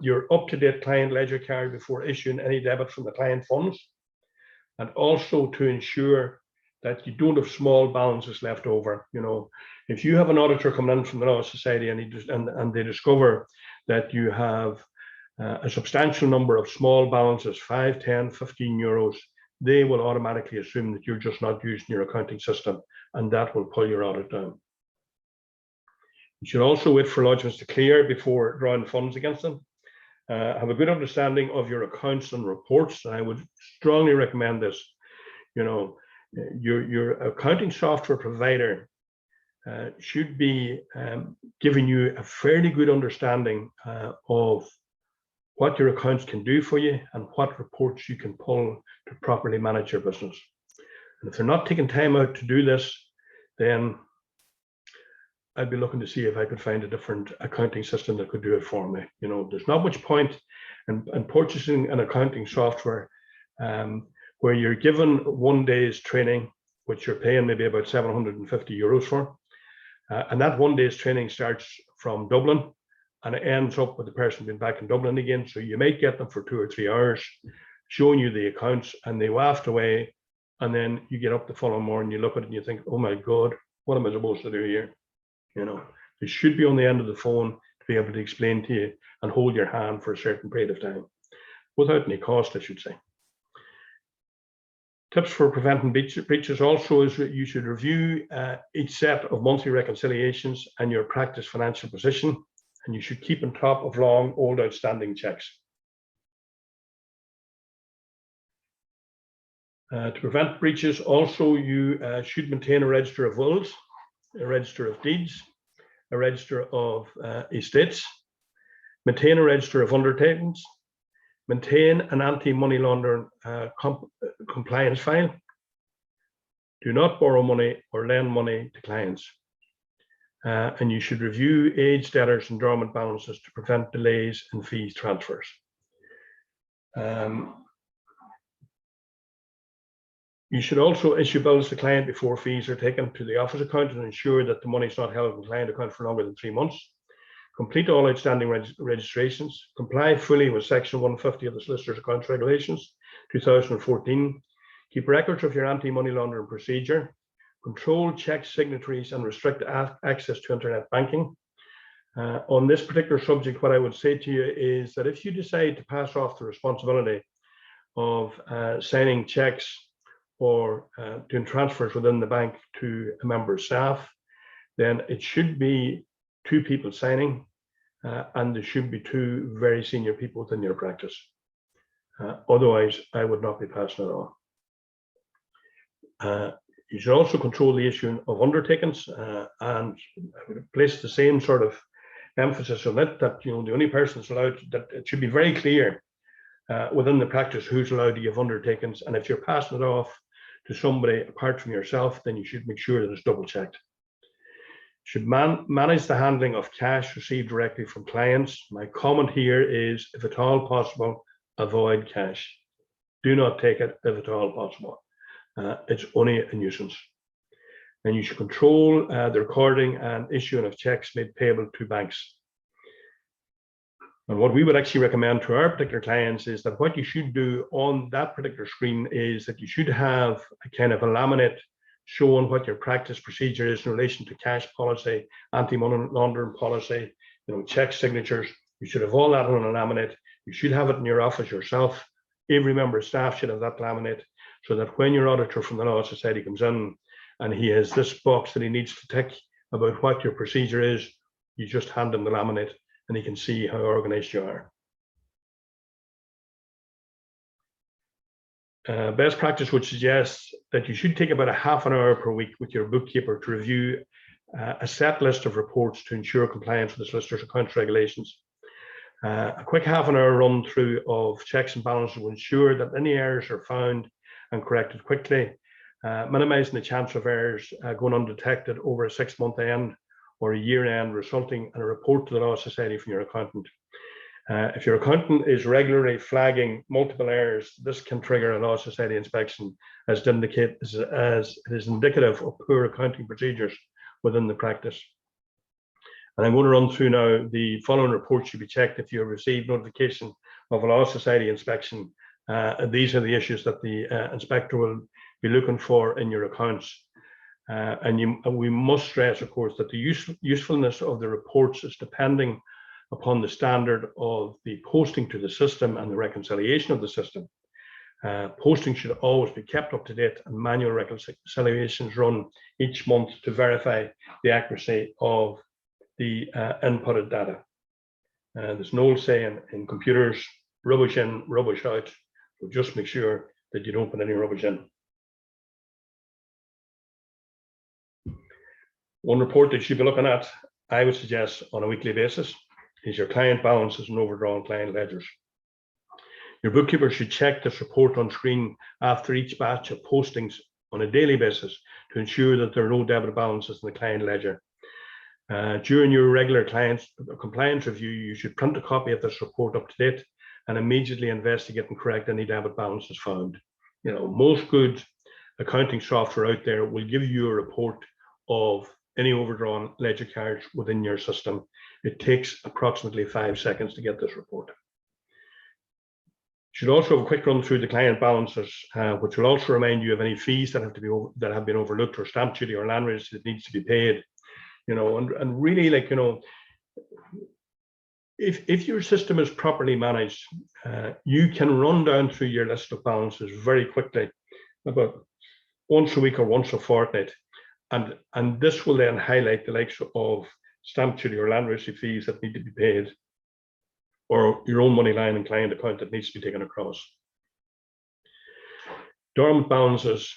your up-to-date client ledger card before issuing any debit from the client funds, and also to ensure that you don't have small balances left over. You know, if you have an auditor coming in from the Law Society and they discover that you have a substantial number of small balances, 5, 10, 15 euros, they will automatically assume that you're just not using your accounting system, and that will pull your audit down. You should also wait for lodgements to clear before drawing funds against them. Have a good understanding of your accounts and reports, and I would strongly recommend this. You know, your accounting software provider should be giving you a fairly good understanding of what your accounts can do for you and what reports you can pull to properly manage your business. And if they're not taking time out to do this, then I'd be looking to see if I could find a different accounting system that could do it for me. You know, there's not much point in purchasing an accounting software where you're given 1 day's training, which you're paying maybe about 750 euros for. And that 1 day's training starts from Dublin and it ends up with the person being back in Dublin again. So you might get them for 2 or 3 hours showing you the accounts, and they waft away. And then you get up the following morning, you look at it and you think, oh my God, what am I supposed to do here? You know, they should be on the end of the phone to be able to explain to you and hold your hand for a certain period of time, without any cost, I should say. Tips for preventing breaches also is that you should review each set of monthly reconciliations and your practice financial position, and you should keep on top of long, old outstanding checks. To prevent breaches, also you should maintain a register of wills, a register of deeds, a register of estates, maintain a register of undertakings, maintain an anti-money laundering compliance file. Do not borrow money or lend money to clients. And you should review aged debtors and dormant balances to prevent delays in fees transfers. You should also issue bills to client before fees are taken to the office account and ensure that the money is not held in client account for longer than 3 months. Complete all outstanding registrations. Comply fully with Section 150 of the Solicitors Accounts Regulations 2014. Keep records of your anti-money laundering procedure. Control check signatories and restrict access to internet banking. On this particular subject, what I would say to you is that if you decide to pass off the responsibility of signing checks or doing transfers within the bank to a member of staff, then it should be 2 people signing, and there should be 2 very senior people within your practice. Otherwise, I would not be passing it on. You should also control the issuing of undertakings, and I would place the same sort of emphasis on it, that you know the only person that's allowed, that it should be very clear within the practice who's allowed to give undertakings, and if you're passing it off to somebody apart from yourself, then you should make sure that it's double checked. Should manage the handling of cash received directly from clients. My comment here is, if at all possible, avoid cash. Do not take it if at all possible. It's only a nuisance. And you should control the recording and issuing of checks made payable to banks. And what we would actually recommend to our particular clients is that what you should do on that particular screen is that you should have a kind of a laminate showing what your practice procedure is in relation to cash policy, anti-money laundering policy, you know, check signatures. You should have all that on a laminate. You should have it in your office yourself. Every member of staff should have that laminate, so that when your auditor from the Law Society comes in and he has this box that he needs to tick about what your procedure is, you just hand him the laminate and he can see how organized you are. Best practice would suggest that you should take about a half an hour per week with your bookkeeper to review a set list of reports to ensure compliance with the Solicitors Accounts Regulations. A quick half an hour run through of checks and balances will ensure that any errors are found and corrected quickly, minimizing the chance of errors going undetected over a 6-month end or a year end resulting in a report to the Law Society from your accountant. If your accountant is regularly flagging multiple errors, this can trigger a Law Society inspection as it is indicative of poor accounting procedures within the practice. And I'm going to run through now the following reports should be checked if you have received notification of a Law Society inspection. These are the issues that the inspector will be looking for in your accounts. And we must stress, of course, that the usefulness of the reports is depending upon the standard of the posting to the system and the reconciliation of the system. Posting should always be kept up to date, and manual reconciliations run each month to verify the accuracy of the inputted data. There's no saying in computers, rubbish in, rubbish out. So just make sure that you don't put any rubbish in. One report that you should be looking at, I would suggest on a weekly basis, is your client balances and overdrawn client ledgers. Your bookkeeper should check this report on screen after each batch of postings on a daily basis to ensure that there are no debit balances in the client ledger. During your regular compliance review, you should print a copy of this report up to date and immediately investigate and correct any debit balances found. You know, most good accounting software out there will give you a report of any overdrawn ledger cards within your system. It takes approximately 5 seconds to get this report. You should also have a quick run through the client balances, which will also remind you of any fees that have been overlooked, or stamp duty or land registry that needs to be paid. You know, and really, like, you know, if your system is properly managed, you can run down through your list of balances very quickly, about once a week or once a fortnight. And this will then highlight the likes of stamp duty or land registry fees that need to be paid, or your own money line and client account that needs to be taken across. Dormant balances,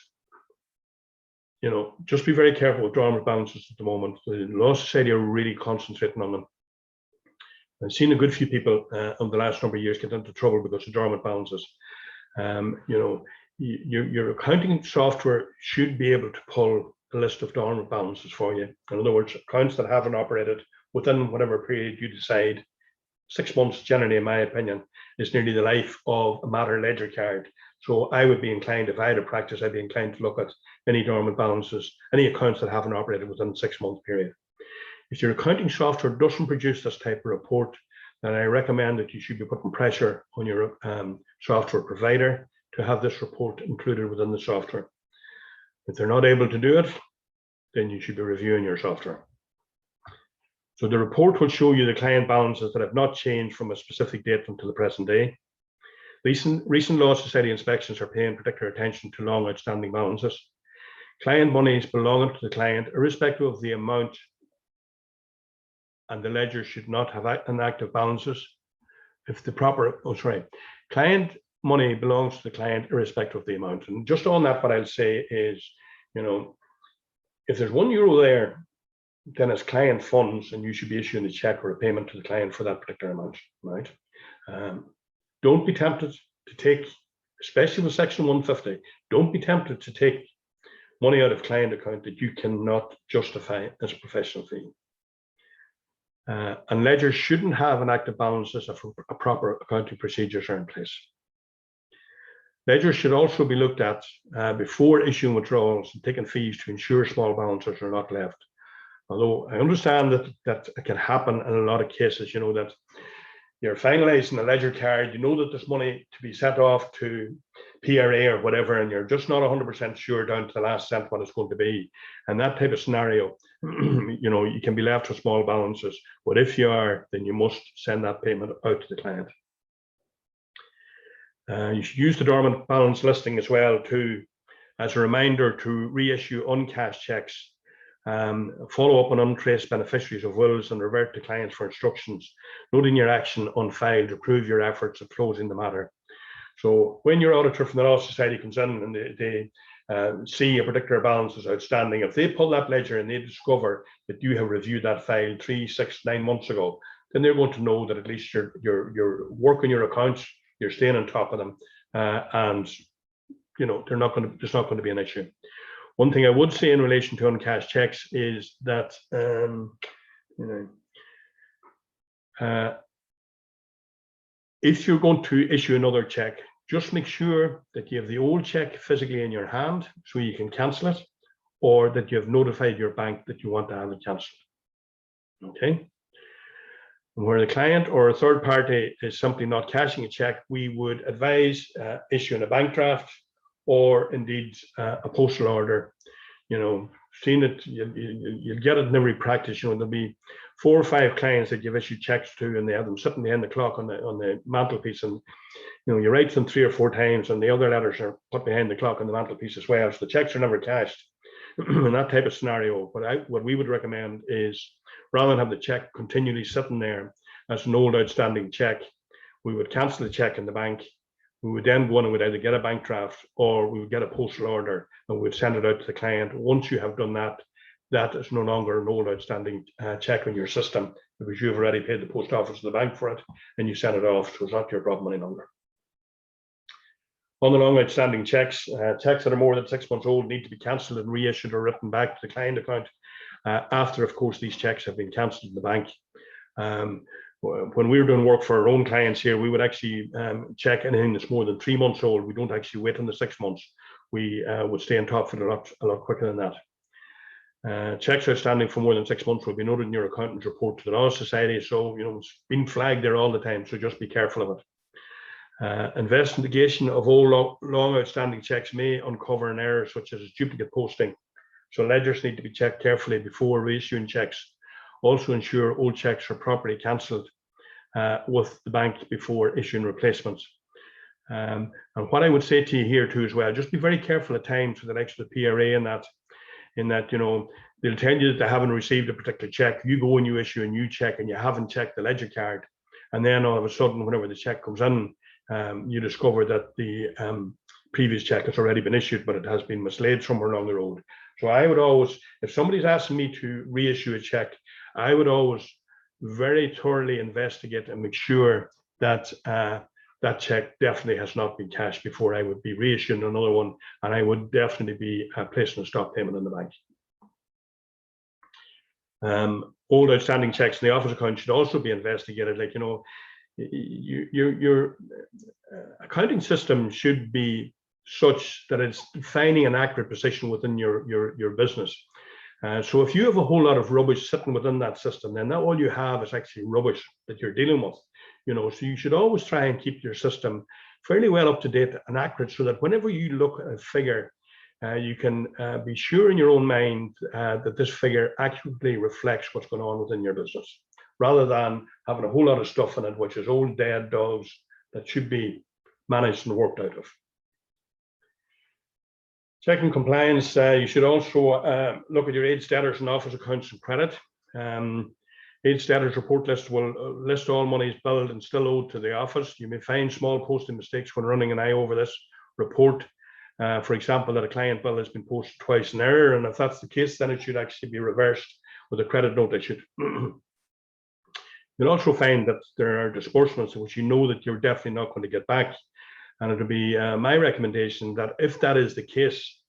you know, just be very careful with dormant balances at the moment. The Law Society are really concentrating on them. I've seen a good few people over the last number of years get into trouble because of dormant balances. You know, your accounting software should be able to pull a list of dormant balances for you. In other words, accounts that haven't operated within whatever period you decide. 6 months, generally, in my opinion, is nearly the life of a matter ledger card. So I would be inclined, if I had a practice, I'd be inclined to look at any dormant balances, any accounts that haven't operated within a 6-month period. If your accounting software doesn't produce this type of report, then I recommend that you should be putting pressure on your software provider to have this report included within the software. If they're not able to do it, then you should be reviewing your software. So the report will show you the client balances that have not changed from a specific date until the present day. Recent Law Society inspections are paying particular attention to long outstanding balances. Client monies belonging to the client, irrespective of the amount, and the ledger should not have inactive balances. If the proper, client money belongs to the client irrespective of the amount. And just on that, what I'll say is, you know, if there's €1 there, then it's client funds, and you should be issuing a check or a payment to the client for that particular amount, right? Don't be tempted to take, especially with Section 150, don't be tempted to take money out of client account that you cannot justify as a professional fee. And ledgers shouldn't have inactive balances if a proper accounting procedures are in place. Ledgers should also be looked at before issuing withdrawals and taking fees to ensure small balances are not left. Although I understand that it can happen in a lot of cases, you know, that you're finalizing a ledger card, you know that there's money to be set off to PRA or whatever, and you're just not 100% sure down to the last cent what it's going to be. And that type of scenario, you know, you can be left with small balances, but if you are, then you must send that payment out to the client. You should use the dormant balance listing as well as a reminder to reissue uncashed checks, follow up on untraced beneficiaries of wills, and revert to clients for instructions, noting your action on file to prove your efforts of closing the matter. So when your auditor from the Law Society comes in and they see a particular balance is outstanding, if they pull that ledger and they discover that you have reviewed that file 3, 6, 9 months ago, then they're going to know that at least you're working your accounts, you're staying on top of them, and you know there's not going to be an issue. One thing I would say in relation to uncashed checks is that if you're going to issue another check, just make sure that you have the old check physically in your hand so you can cancel it, or that you have notified your bank that you want to have it cancelled. Okay. And where the client or a third party is simply not cashing a check, we would advise issuing a bank draft, or indeed a postal order. You know, seeing it, you'll get it in every practice. You know, there'll be 4 or 5 clients that you've issued checks to, and they have them sitting behind the clock on the mantelpiece, and you know, you write them 3 or 4 times, and the other letters are put behind the clock on the mantelpiece as well. So the checks are never cashed. In that type of scenario, what we would recommend is, rather than have the check continually sitting there as an old outstanding check, we would cancel the check in the bank. We would then go on and would either get a bank draft, or we would get a postal order, and we would send it out to the client. Once you have done that, that is no longer an old outstanding check on your system, because you've already paid the post office or the bank for it, and you send it off, so it's not your problem any longer. On the long outstanding checks, checks that are more than 6 months old need to be cancelled and reissued or written back to the client account after, of course, these checks have been cancelled in the bank. When we were doing work for our own clients here, we would actually check anything that's more than 3 months old. We don't actually wait on the 6 months. We would stay on top of it a lot quicker than that. Checks outstanding for more than 6 months will be noted in your accountant's report to the Law Society. So, you know, it's been flagged there all the time. So just be careful of it. Investigation of all long outstanding checks may uncover an error such as duplicate posting. So ledgers need to be checked carefully before reissuing checks. Also ensure old checks are properly cancelled with the bank before issuing replacements. And what I would say to you here too as well, just be very careful at times with the likes of the PRA in that, you know, they'll tell you that they haven't received a particular check. You go and you issue a new check and you haven't checked the ledger card. And then all of a sudden, whenever the check comes in, you discover that the previous check has already been issued, but it has been mislaid somewhere along the road. So I would always, if somebody's asking me to reissue a check, I would always very thoroughly investigate and make sure that that check definitely has not been cashed before I would be reissuing another one, and I would definitely be placing a stop payment in the bank. Old outstanding checks in the office account should also be investigated. Like, you know, your accounting system should be such that it's finding an accurate position within your business. So if you have a whole lot of rubbish sitting within that system, then all you have is actually rubbish that you're dealing with. You know, so you should always try and keep your system fairly well up to date and accurate, so that whenever you look at a figure, you can be sure in your own mind that this figure accurately reflects what's going on within your business, rather than having a whole lot of stuff in it, which is old dead dogs that should be managed and worked out of. Checking compliance, you should also look at your aged debtors and office accounts and credit. Aged debtors report list will list all monies billed and still owed to the office. You may find small posting mistakes when running an eye over this report. For example, that a client bill has been posted twice in error, and if that's the case, then it should actually be reversed with a credit note issued. You'll also find that there are disbursements which you know that you're definitely not going to get back. And it would be my recommendation that if that is the case,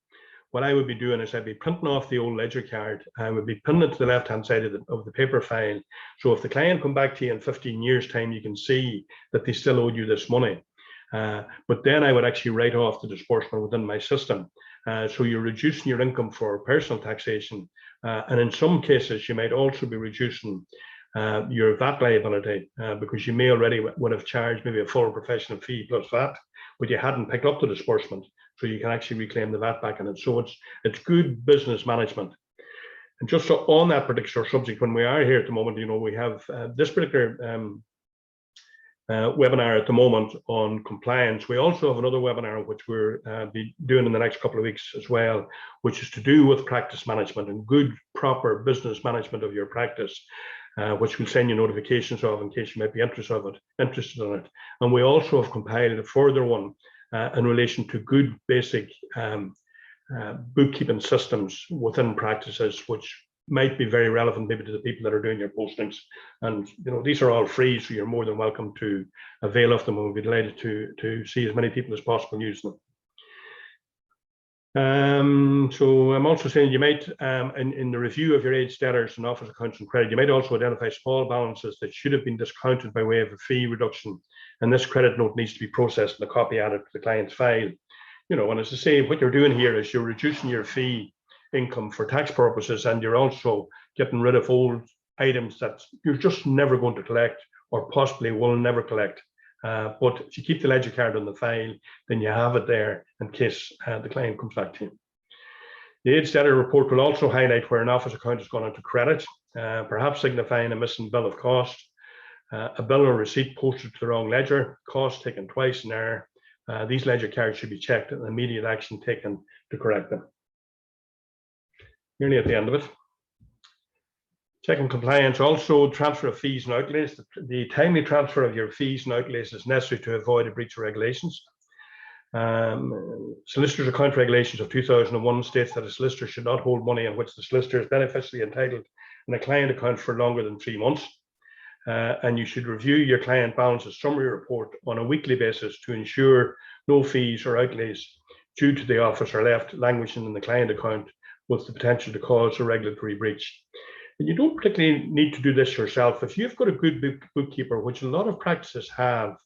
what I would be doing is I'd be printing off the old ledger card. I would be pinning it to the left-hand side of the paper file. So if the client come back to you in 15 years' time, you can see that they still owed you this money. But then I would actually write off the disbursement within my system. So you're reducing your income for personal taxation. And in some cases, you might also be reducing your VAT liability, because you may already would have charged maybe a full professional fee plus VAT, but you hadn't picked up the disbursement, so you can actually reclaim the VAT back in it. So it's good business management. And just so on that particular subject, when we are here at the moment, you know, we have this particular webinar at the moment on compliance. We also have another webinar which we're be doing in the next couple of weeks as well, which is to do with practice management and good proper business management of your practice. Which we'll send you notifications of in case you might be interested in it. And we also have compiled a further one in relation to good basic bookkeeping systems within practices, which might be very relevant maybe to the people that are doing your postings. And you know, these are all free, so you're more than welcome to avail of them, and we'll be delighted to see as many people as possible use them. So I'm also saying you might, in the review of your aged debtors and office accounts and credit, you might also identify small balances that should have been discounted by way of a fee reduction. And this credit note needs to be processed and a copy added to the client's file. You know, and as I say, what you're doing here is you're reducing your fee income for tax purposes, and you're also getting rid of old items that you're just never going to collect or possibly will never collect. But if you keep the ledger card on the file, then you have it there in case the client comes back to you. The aged debtor report will also highlight where an office account has gone into credit, perhaps signifying a missing bill of cost, a bill or receipt posted to the wrong ledger, cost taken twice in error. These ledger cards should be checked and immediate action taken to correct them. Nearly at the end of it. Checking compliance, also transfer of fees and outlays. The timely transfer of your fees and outlays is necessary to avoid a breach of regulations. Solicitors Accounts Regulations of 2001 states that a solicitor should not hold money on which the solicitor is beneficially entitled in a client account for longer than 3 months. And you should review your client balances summary report on a weekly basis to ensure no fees or outlays due to the office are left languishing in the client account with the potential to cause a regulatory breach. And you don't particularly need to do this yourself. If you've got a good bookkeeper, which a lot of practices have,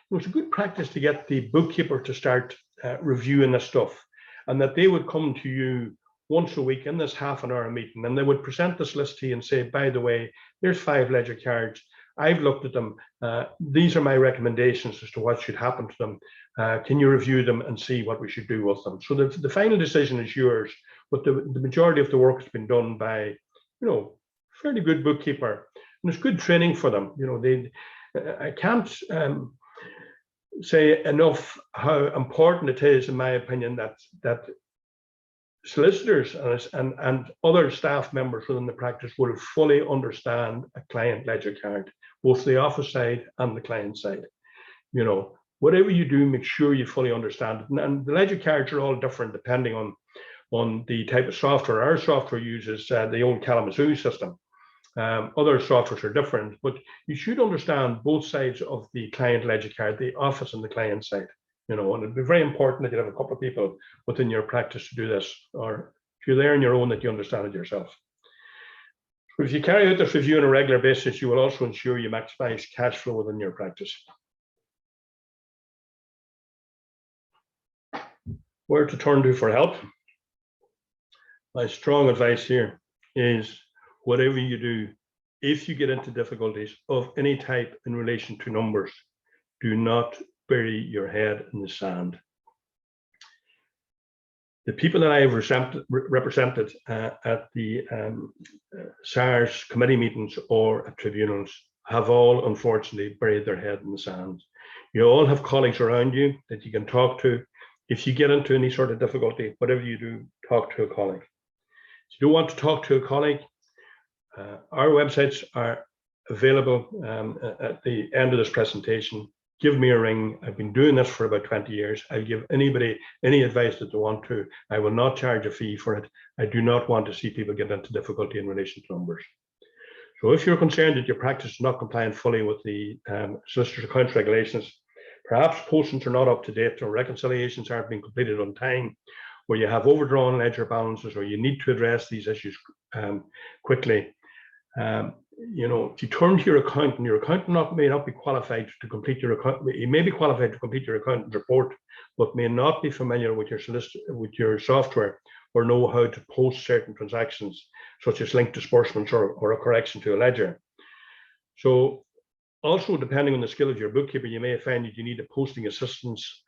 it's a good practice to get the bookkeeper to start reviewing this stuff, and that they would come to you once a week in this half-an-hour meeting, and they would present this list to you and say, by the way, there's 5 ledger cards. I've looked at them. These are my recommendations as to what should happen to them. Can you review them and see what we should do with them? So the final decision is yours, but the majority of the work has been done by, fairly good bookkeeper, and it's good training for them. I can't say enough how important it is, in my opinion, that solicitors and other staff members within the practice will fully understand a client ledger card, both the office side and the client side. Whatever you do, make sure you fully understand it. And the ledger cards are all different depending on the type of software. Our software uses the old Kalamazoo system. Other softwares are different, but you should understand both sides of the client ledger card, the office and the client side. And it'd be very important that you have a couple of people within your practice to do this, or if you're there on your own, that you understand it yourself. So if you carry out this review on a regular basis, you will also ensure you maximize cash flow within your practice. Where to turn to for help? My strong advice here is, whatever you do, if you get into difficulties of any type in relation to numbers, do not bury your head in the sand. The people that I have represented at the SARS committee meetings or at tribunals have all unfortunately buried their head in the sand. You all have colleagues around you that you can talk to. If you get into any sort of difficulty, whatever you do, talk to a colleague. If you don't want to talk to a colleague, our websites are available at the end of this presentation. Give me a ring. I've been doing this for about 20 years. I'll give anybody any advice that they want to. I will not charge a fee for it. I do not want to see people get into difficulty in relation to numbers. So if you're concerned that your practice is not compliant fully with the Solicitors Accounts Regulations, perhaps postings are not up to date or reconciliations aren't being completed on time, where you have overdrawn ledger balances, or you need to address these issues quickly, if you turn to your accountant, your accountant may not be qualified to complete your account. He may be qualified to complete your accountant's report, but may not be familiar with your software, or know how to post certain transactions, such as linked disbursements or a correction to a ledger. So, also depending on the skill of your bookkeeper, you may find that you need a posting assistance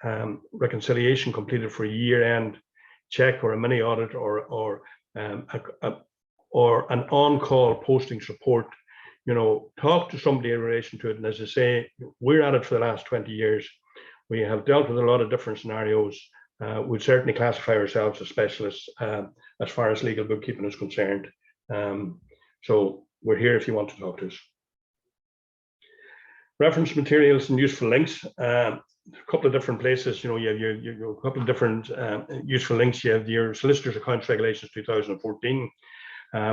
reconciliation completed for a year-end check or a mini audit, or an on-call posting support. Talk to somebody in relation to it. And as I say, we're at it for the last 20 years. We have dealt with a lot of different scenarios. We'd certainly classify ourselves as specialists as far as legal bookkeeping is concerned. So we're here if you want to talk to us. Reference materials and useful links. A couple of different places. You have your couple of different useful links. You have your Solicitors Accounts Regulations 2014.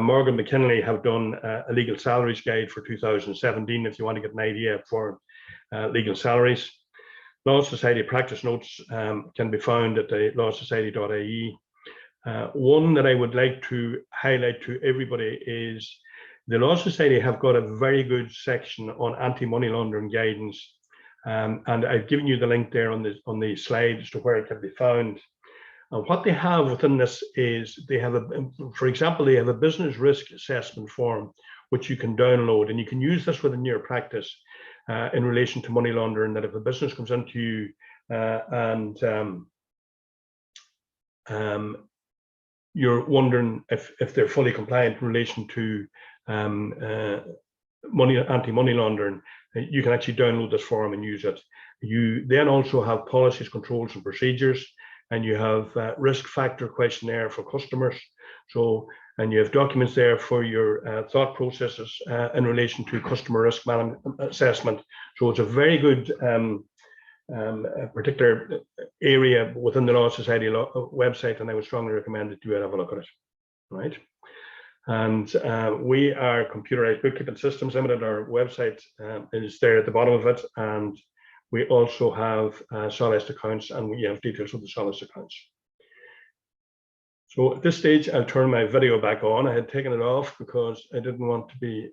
Morgan McKinley have done a legal salaries guide for 2017 if you want to get an idea for legal salaries. Law Society practice notes can be found at the lawsociety.ie. One that I would like to highlight to everybody is the Law Society have got a very good section on anti-money laundering guidance. And I've given you the link there on the slide as to where it can be found. And what they have within this is they have for example, they have a business risk assessment form, which you can download, and you can use this within your practice in relation to money laundering. That if a business comes into you and you're wondering if they're fully compliant in relation to anti-money laundering, you can actually download this form and use it. You then also have policies, controls, and procedures, and you have risk factor questionnaire for customers. So, and you have documents there for your thought processes in relation to customer risk assessment. So it's a very good a particular area within the Law Society website, and I would strongly recommend that you have a look at it. Right. And we are Computerized Bookkeeping Systems Limited. Our website is there at the bottom of it, and we also have Sol-est accounts, and we have details of the Sol-est accounts. So at this stage, I'll turn my video back on. I had taken it off because I didn't want to be